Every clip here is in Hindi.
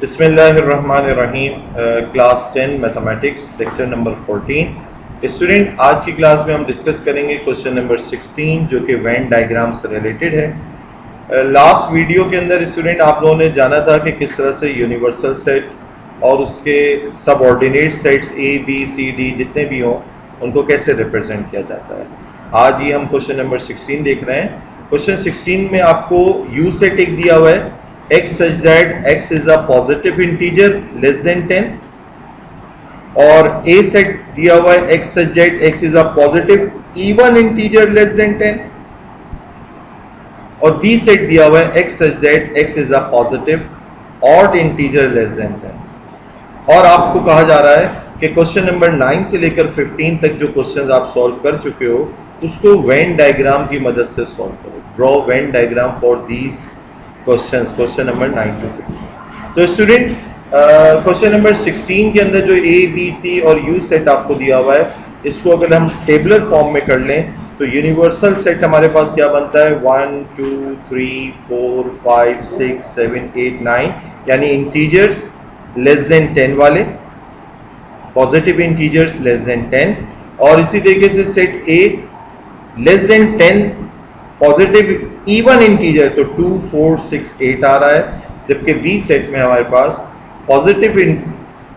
बिस्मिल्लाहिर्रहमानिर्रहीम। Class 10 mathematics lecture number 14। Student, आज की क्लास में हम डिस्कस करेंगे क्वेश्चन नंबर 16 जो कि वेन डायग्राम से रिलेटेड है। लास्ट वीडियो के अंदर स्टूडेंट आप लोगों ने जाना था कि किस तरह से यूनिवर्सल सेट और उसके subordinate sets A B C D जितने भी हों उनको कैसे रिप्रेजेंट किया जाता है। आज ही हम क्वेश्चन नंबर 16 देख रहे हैं। क्वेश्चन 16 में आपको यू सेट एक दिया हुआ है, x such that x is a positive integer less than 10, और a सेट दिया हुआ है x such that x is a positive even integer less than 10, और b सेट दिया हुआ है x such that x is a positive odd integer less than 10। और आपको कहा जा रहा है कि क्वेश्चन नंबर 9 से लेकर 15 तक जो क्वेश्चंस आप सॉल्व कर चुके हो उसको वेन डायग्राम की मदद से सॉल्व करो। Draw Venn diagram for these questions, question number 9 to 15। तो स्टूडेंट, क्वेश्चन नंबर 16 के अंदर जो ए बी सी और यू सेट आपको दिया हुआ है, इसको अगर हम टेबलर फॉर्म में कर लें तो यूनिवर्सल सेट हमारे पास क्या बनता है, 1 2 3 4 5 6 7 8 9, यानी इंटीजर्स लेस देन 10 वाले, पॉजिटिव इंटीजर्स लेस देन 10। और इसी तरीके से सेट ए less than 10 positive even integer, तो 2 4 6 8 आ रहा है, जबकि बी सेट में हमारे पास positive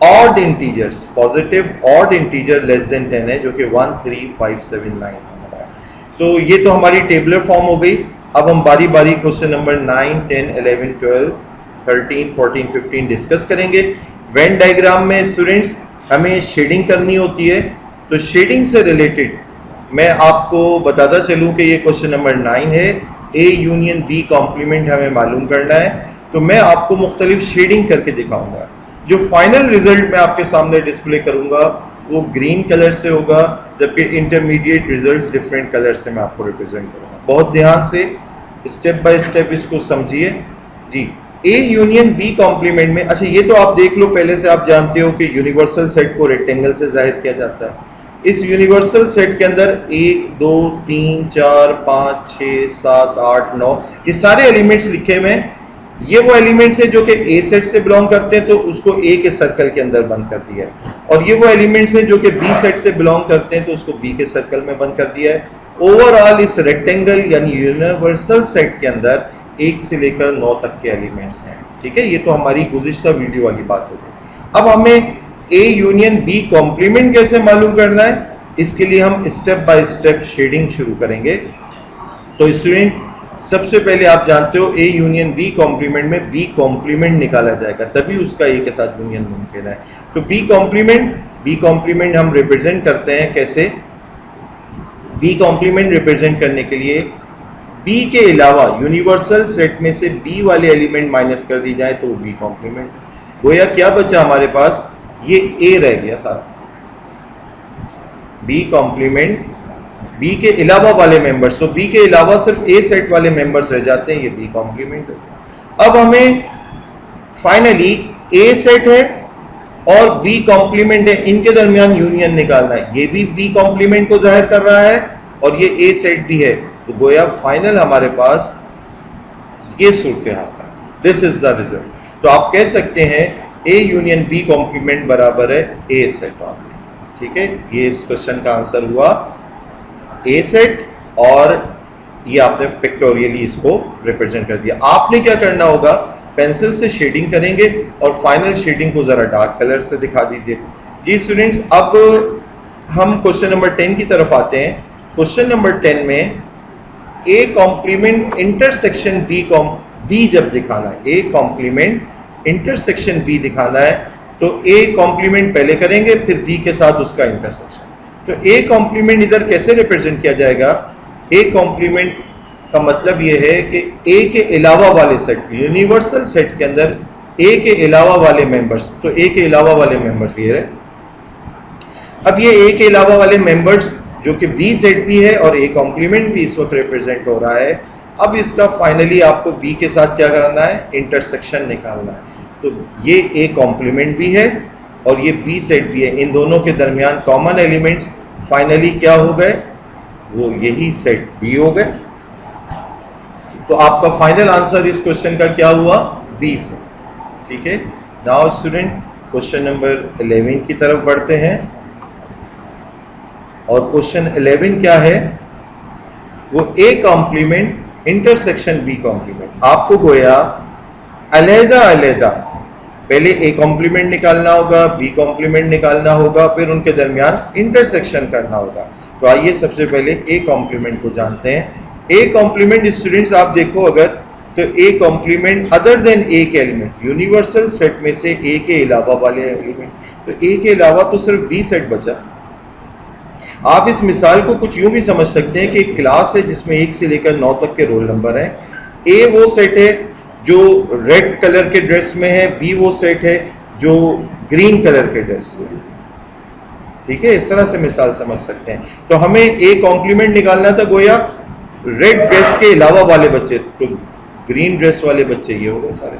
odd integers, positive odd integer less than 10 है, जो कि 1 3 5 7 9 हमारा है। तो ये तो हमारी टेबलर फॉर्म हो गई। अब हम बारी बारी क्वेश्चन नंबर 9 10 11 12 13 14 15 डिस्कस करेंगे। वेन डायग्राम में स्टूडेंट्स हमें शेडिंग करनी होती है, तो शेडिंग से रिलेटेड मैं आपको बताता चलूं कि ये क्वेश्चन नंबर 9 है, ए यूनियन बी कॉम्प्लीमेंट हमें मालूम करना है। तो मैं आपको मुख्तलिफ शेडिंग करके दिखाऊंगा। जो फाइनल रिजल्ट मैं आपके सामने डिस्प्ले करूंगा वो ग्रीन कलर से होगा, जबकि इंटरमीडिएट रिजल्ट्स डिफरेंट कलर से मैं आपको रिप्रेजेंट करूंगा। बहुत ध्यान से स्टेप बाय स्टेप इसको समझिए जी। ए यूनियन बी कॉम्प्लीमेंट में, अच्छा ये तो आप देख लो, पहले से आप जानते हो कि यूनिवर्सल सेट को रेक्टेंगल से जाहिर किया जाता है। इस यूनिवर्सल सेट के अंदर 1 2 3 4 5 6 7 8 9 ये सारे एलिमेंट्स लिखे हुए हैं। ये वो एलिमेंट्स हैं जो कि ए सेट से बिलोंग करते हैं, तो उसको ए के सर्कल के अंदर बंद कर दिया है, और ये वो एलिमेंट्स हैं जो कि बी सेट से बिलोंग करते हैं, तो उसको बी के सर्कल में बंद कर दिया है। ओवरऑल इस रेक्टेंगल यानी यूनिवर्सल सेट के अंदर 1 से लेकर 9 तक के एलिमेंट्स हैं। ठीक है, ये तो हमारी गुज़िश्ता वीडियो वाली बात हो गई। अब हमें ए यूनियन बी कॉम्प्लीमेंट कैसे मालूम करना है, इसके लिए हम स्टेप बाय स्टेप शेडिंग शुरू करेंगे। तो स्टूडेंट, सबसे पहले आप जानते हो ए यूनियन बी कॉम्प्लीमेंट में बी कॉम्प्लीमेंट निकाला जाएगा, तभी उसका ए के साथ यूनियन मुमकिन है। तो बी कॉम्प्लीमेंट हम रिप्रेजेंट करते हैं कैसे। बी कॉम्प्लीमेंट रिप्रेजेंट करने के लिए बी के अलावा यूनिवर्सल सेट में से बी वाले एलिमेंट माइनस कर दी जाए तो बी कॉम्प्लीमेंट। गोया क्या बचा हमारे पास, ये ए रह गया सारा। बी कॉम्प्लीमेंट बी के अलावा वाले मेंबर्स, तो बी के अलावा सिर्फ ए सेट वाले मेंबर्स रह जाते हैं, ये बी कॉम्प्लीमेंट है। अब हमें फाइनली ए सेट है और बी कॉम्प्लीमेंट है, इनके दरमियान यूनियन निकालना है। ये भी बी कॉम्प्लीमेंट को जाहिर कर रहा है और ये ए सेट भी है, तो गोया फाइनल हमारे पास ये सूरत हाल है। This is the result. तो आप कह सकते हैं ए यूनियन बी कॉम्प्लीमेंट बराबर है ए सेट ऑफ। ठीक है, ये इस क्वेश्चन का आंसर हुआ ए सेट, और ये आपने पिक्टोरियली इसको रिप्रेजेंट कर दिया। आपने क्या करना होगा, पेंसिल से शेडिंग करेंगे और फाइनल शेडिंग को जरा डार्क कलर से दिखा दीजिए। जी स्टूडेंट्स, अब हम क्वेश्चन नंबर 10 की तरफ आते हैं। क्वेश्चन नंबर 10 में ए कॉम्प्लीमेंट इंटरसेक्शन बी जब दिखाना है, ए कॉम्प्लीमेंट इंटरसेक्शन बी दिखाना है, तो ए कॉम्प्लीमेंट पहले करेंगे, फिर बी के साथ उसका इंटरसेक्शन। तो ए कॉम्प्लीमेंट इधर कैसे रिप्रेजेंट किया जाएगा, ए कॉम्प्लीमेंट का मतलब ये है कि ए के अलावा वाले सेट, यूनिवर्सल सेट के अंदर ए के अलावा वाले मेंबर्स, तो ए के अलावा वाले मेंबर्स ये रहे। अब ये ए के अलावा वाले मेंबर्स जो कि बी सेट भी है और ए कॉम्प्लीमेंट भी इस वक्त रिप्रेजेंट हो रहा है। अब इसका फाइनली आपको बी के साथ क्या करना है, इंटरसेक्शन निकालना है। तो ये ए कॉम्प्लीमेंट भी है और ये बी सेट भी है, इन दोनों के दरमियान कॉमन एलिमेंट्स फाइनली क्या हो गए, वो यही सेट बी हो गए। तो आपका फाइनल आंसर इस क्वेश्चन का क्या हुआ, बी से। ठीक है, नाउ स्टूडेंट क्वेश्चन नंबर 11 की तरफ बढ़ते हैं और क्वेश्चन 11 क्या है, वो A complement intersection B complement. आपको गोया अलहदा अलहदा पहले ए कॉम्प्लीमेंट निकालना होगा, बी कॉम्प्लीमेंट निकालना होगा, फिर उनके दरमियान इंटरसेक्शन करना होगा। तो आइए सबसे पहले ए कॉम्प्लीमेंट को जानते हैं। ए कॉम्प्लीमेंट स्टूडेंट्स आप देखो अगर, तो ए कॉम्प्लीमेंट अदर देन ए के एलिमेंट, यूनिवर्सल सेट में से ए के अलावा वाले एलिमेंट, तो ए के अलावा तो सिर्फ बी सेट बचा। आप इस मिसाल को कुछ यूं भी समझ सकते हैं कि एक क्लास है जिसमें 1 से लेकर 9 तक के रोल नंबर हैं। ए वो सेट है जो रेड कलर के ड्रेस में है, बी वो सेट है जो ग्रीन कलर के ड्रेस में है। ठीक है, इस तरह से मिसाल समझ सकते हैं। तो हमें ए कॉम्प्लीमेंट निकालना था, गोया रेड ड्रेस के अलावा वाले बच्चे, तो ग्रीन ड्रेस वाले बच्चे ये हो गए सारे।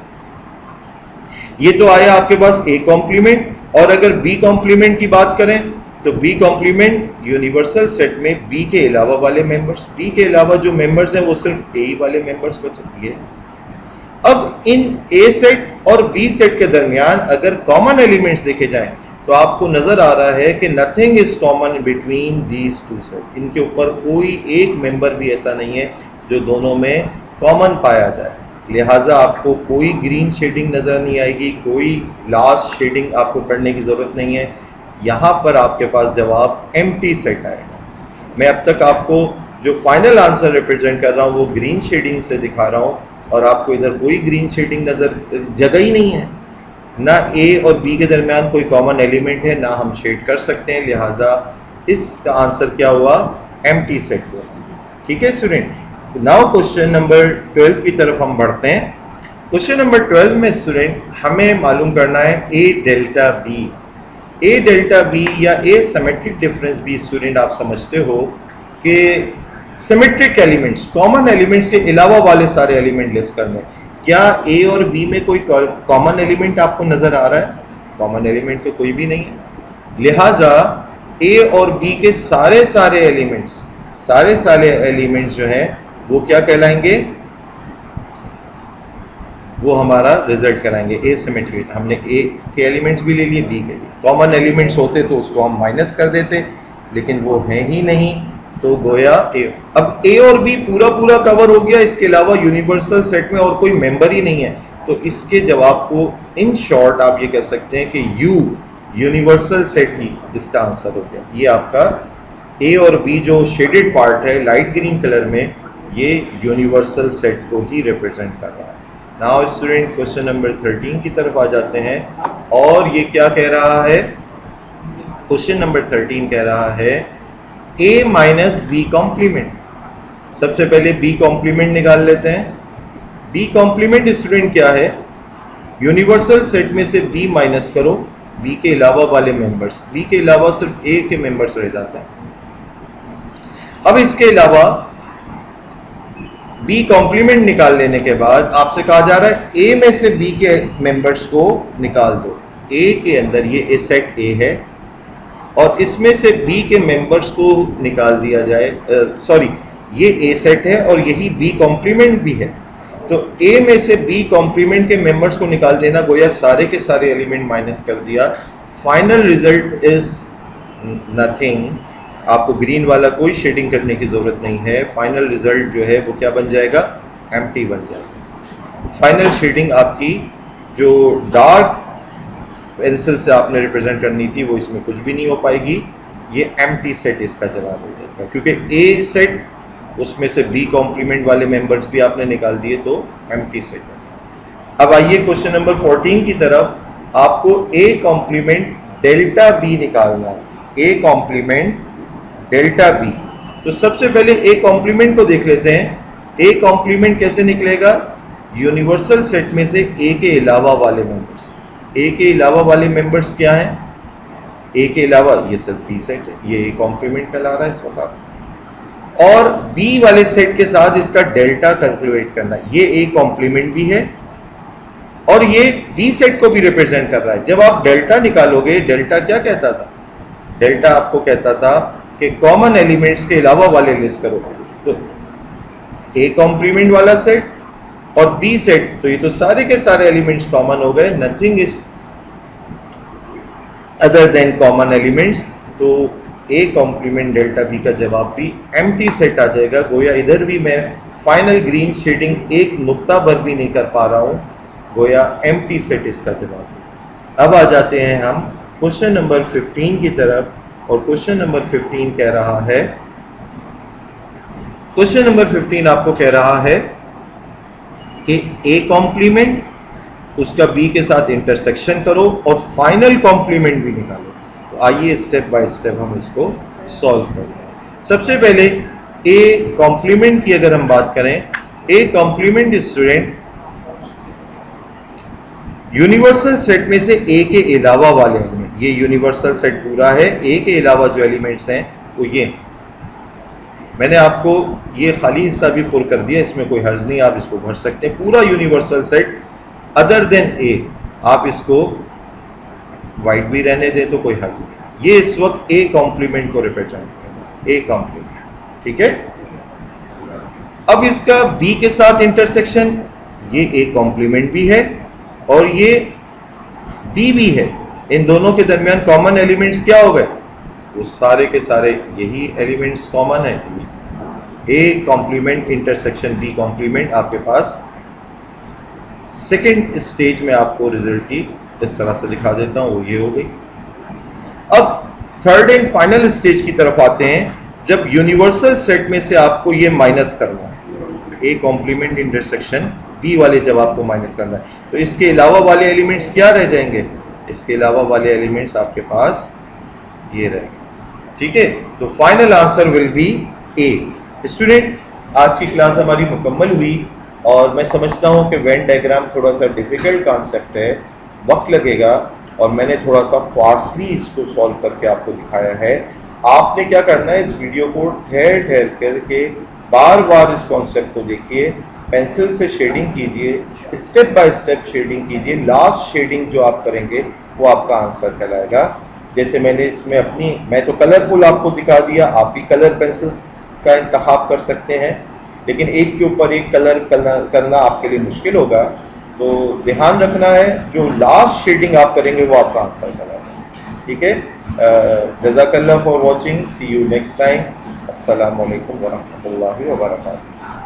ये तो आया आपके पास ए कॉम्प्लीमेंट। और अगर बी कॉम्प्लीमेंट की बात करें तो बी कॉम्प्लीमेंट यूनिवर्सल सेट में बी के अलावा वाले मेंबर्स, बी के अलावा जो मेंबर्स हैं वो सिर्फ ए वाले मेंबर्स बचते हैं। अब इन ए सेट और बी सेट के दरमियान अगर कॉमन एलिमेंट्स देखे जाएं तो आपको नजर आ रहा है कि nothing is common between these two set. इनके ऊपर कोई एक मेंबर भी ऐसा नहीं है जो दोनों में कॉमन पाया जाए, लिहाजा आपको कोई ग्रीन शेडिंग नजर नहीं आएगी, कोई लास्ट शेडिंग आपको करने की जरूरत नहीं है। यहाँ पर आपके पास जवाब एम्प्टी सेट आएगा। मैं अब तक आपको जो फाइनल आंसर रिप्रेजेंट कर रहा हूँ वो ग्रीन शेडिंग से दिखा रहा हूँ और आपको इधर कोई ग्रीन शेडिंग नजर जगह ही नहीं है, ना ए और बी के दरमियान कोई कॉमन एलिमेंट है, ना हम शेड कर सकते हैं, लिहाजा इसका आंसर क्या हुआ, एम्प्टी सेट हुआ। ठीक है स्टूडेंट, नाउ क्वेश्चन नंबर 12 की तरफ हम बढ़ते हैं। क्वेश्चन नंबर 12 में स्टूडेंट हमें मालूम करना है ए डेल्टा बी। ए डेल्टा बी या ए सिमेट्रिक डिफरेंस भी स्टूडेंट आप समझते हो कि सिमेट्रिक एलिमेंट्स, कॉमन एलिमेंट्स के अलावा वाले सारे एलिमेंट लिस्ट करने। क्या ए और बी में कोई कॉमन एलिमेंट आपको नजर आ रहा है? कॉमन एलिमेंट तो कोई भी नहीं है, लिहाजा ए और बी के सारे एलिमेंट्स जो हैं वो क्या कहलाएंगे, वो हमारा रिजल्ट कराएंगे ए सिमेट्रिक। हमने ए के एलिमेंट्स भी ले लिए, बी के लिए। कॉमन एलिमेंट्स होते तो उसको हम माइनस कर देते, लेकिन वो है ही नहीं, तो गोया ए। अब ए और बी पूरा कवर हो गया, इसके अलावा यूनिवर्सल सेट में और कोई मेंबर ही नहीं है, तो इसके जवाब को इन शॉर्ट आप ये कह सकते हैं कि यू यूनिवर्सल सेट ही इसका आंसर हो गया। ये आपका ए और बी जो शेडेड पार्ट है लाइट ग्रीन कलर में, ये यूनिवर्सल सेट को ही रिप्रेजेंट कर रहा है। नाउ स्टूडेंट क्वेश्चन नंबर 13 की तरफ आ जाते हैं और ये क्या कह रहा है, क्वेश्चन नंबर 13 कह रहा है ए माइनस बी कॉम्प्लीमेंट। सबसे पहले बी कॉम्प्लीमेंट निकाल लेते हैं। बी कॉम्प्लीमेंट स्टूडेंट क्या है, यूनिवर्सल सेट में से बी माइनस करो, बी के अलावा वाले मेंबर्स, बी के अलावा सिर्फ ए के मेंबर्स रह जाते हैं। अब इसके अलावा बी कॉम्प्लीमेंट निकाल लेने के बाद आपसे कहा जा रहा है ए में से बी के मेंबर्स को निकाल दो। ए के अंदर ये सेट ए है और इसमें से बी के मेंबर्स को निकाल दिया जाए, सॉरी ये ए सेट है और यही बी कॉम्प्लीमेंट भी है, तो ए में से बी कॉम्प्लीमेंट के मेंबर्स को निकाल देना, गोया सारे के सारे एलिमेंट माइनस कर दिया। Final result is nothing. आपको ग्रीन वाला कोई शेडिंग करने की जरूरत नहीं है, फाइनल रिजल्ट जो है वो क्या बन जाएगा, एम्प्टी बन जाएगा। फाइनल शेडिंग आपकी जो डार्क पेंसिल से आपने रिप्रेजेंट करनी थी वो इसमें कुछ भी नहीं हो पाएगी, ये एम्प्टी सेट इसका जवाब हो जाएगा, क्योंकि ए सेट उसमें से बी कॉम्प्लीमेंट वाले मेंबर्स भी आपने निकाल दिए, तो एम्प्टी सेट है। अब आइए क्वेश्चन नंबर 14 की तरफ। आपको ए कॉम्प्लीमेंट डेल्टा बी निकालना है, ए कॉम्प्लीमेंट डेल्टा बी। तो सबसे पहले ए कॉम्प्लीमेंट को देख लेते हैं। ए कॉम्प्लीमेंट कैसे निकलेगा, यूनिवर्सल सेट में से ए के अलावा वाले मेंबर्स। ए के अलावा वाले मेंबर्स क्या हैं, ए के अलावा ये सिर्फ बी सेट है, ये ए कॉम्प्लीमेंट कहला रहा है इस वक्त। और बी वाले सेट के साथ इसका डेल्टा कैलकुलेट करना, ये ए कॉम्प्लीमेंट भी है और ये बी सेट को भी रिप्रेजेंट कर रहा है। जब आप डेल्टा निकालोगे, डेल्टा क्या कहता था, डेल्टा आपको कहता था कि कॉमन एलिमेंट्स के अलावा वाले लिस्ट करो, तो ए कॉम्प्लीमेंट वाला सेट और बी सेट, तो ये तो सारे के सारे एलिमेंट्स कॉमन हो गए, nothing is other than common elements, तो ए कॉम्प्लीमेंट डेल्टा बी का जवाब भी एम्प्टी सेट आ जाएगा। गोया इधर भी मैं फाइनल ग्रीन शेडिंग एक नुक्ता भर भी नहीं कर पा रहा हूं, गोया एम्प्टी सेट इसका जवाब है। अब आ जाते हैं हम क्वेश्चन नंबर 15 की तरफ, और क्वेश्चन नंबर 15 कह रहा है, क्वेश्चन नंबर 15 आपको कह रहा है कि ए कॉम्प्लीमेंट उसका बी के साथ इंटरसेक्शन करो और फाइनल कॉम्प्लीमेंट भी निकालो। तो आइए स्टेप बाय स्टेप हम इसको सॉल्व करें। सबसे पहले ए कॉम्प्लीमेंट की अगर हम बात करें, A complement student universal set में से ए के अलावा वाले एलिमेंट, ये यूनिवर्सल सेट पूरा है, ए के अलावा जो एलिमेंट्स हैं वो ये, मैंने आपको ये खाली हिस्सा भी पुर कर दिया, इसमें कोई हर्ज नहीं, आप इसको भर सकते हैं। पूरा यूनिवर्सल सेट अदर देन ए, आप इसको वाइट भी रहने दें तो कोई हर्ज नहीं। ये इस वक्त ए कॉम्प्लीमेंट को रिप्रेजेंट करता है, ए कॉम्प्लीमेंट, ठीक है। अब इसका बी के साथ इंटरसेक्शन, ये ए कॉम्प्लीमेंट भी है और ये बी भी है। इन दोनों के दरमियान कॉमन एलिमेंट्स क्या हो गए, वो सारे के सारे यही एलिमेंट्स कॉमन है। A complement intersection B complement आपके पास सेकेंड स्टेज में आपको रिजल्ट की इस तरह से दिखा देता हूं, वो ये हो गई। अब थर्ड एंड फाइनल स्टेज की तरफ आते हैं, जब यूनिवर्सल सेट में से आपको ये माइनस करना है, ए कॉम्प्लीमेंट इंटरसेक्शन बी वाले जब आपको माइनस करना है, तो इसके अलावा वाले एलिमेंट्स क्या रह जाएंगे, इसके अलावा वाले एलिमेंट्स आपके पास ये रहेंगे, ठीक है। तो final answer will be A. Student, आज की क्लास हमारी मुकम्मल हुई और मैं समझता हूं कि वेन डायग्राम थोड़ा सा डिफिकल्ट कॉन्सेप्ट है, वक्त लगेगा, और मैंने थोड़ा सा फास्टली इसको सॉल्व करके आपको दिखाया है। आपने क्या करना है, इस वीडियो को ठहर ठहर करके बार बार इस कॉन्सेप्ट को देखिए, पेंसिल से शेडिंग कीजिए, स्टेप बाय स्टेप शेडिंग कीजिए, लास्ट शेडिंग जो आप करेंगे वो आपका आंसर कहलाएगा। जैसे मैंने इसमें मैं तो कलरफुल आपको दिखा दिया, आप भी कलर पेंसिल्स का इंतखाब कर सकते हैं, लेकिन एक के ऊपर एक कलर करना आपके लिए मुश्किल होगा, तो ध्यान रखना है जो लास्ट शेडिंग आप करेंगे वो आपका आंसर कहलाएगा, ठीक है। जज़ाकल्लाह for watching, see you next time. अस्सलामु अलैकुम वरहमतुल्लाहि वबरकातुहू।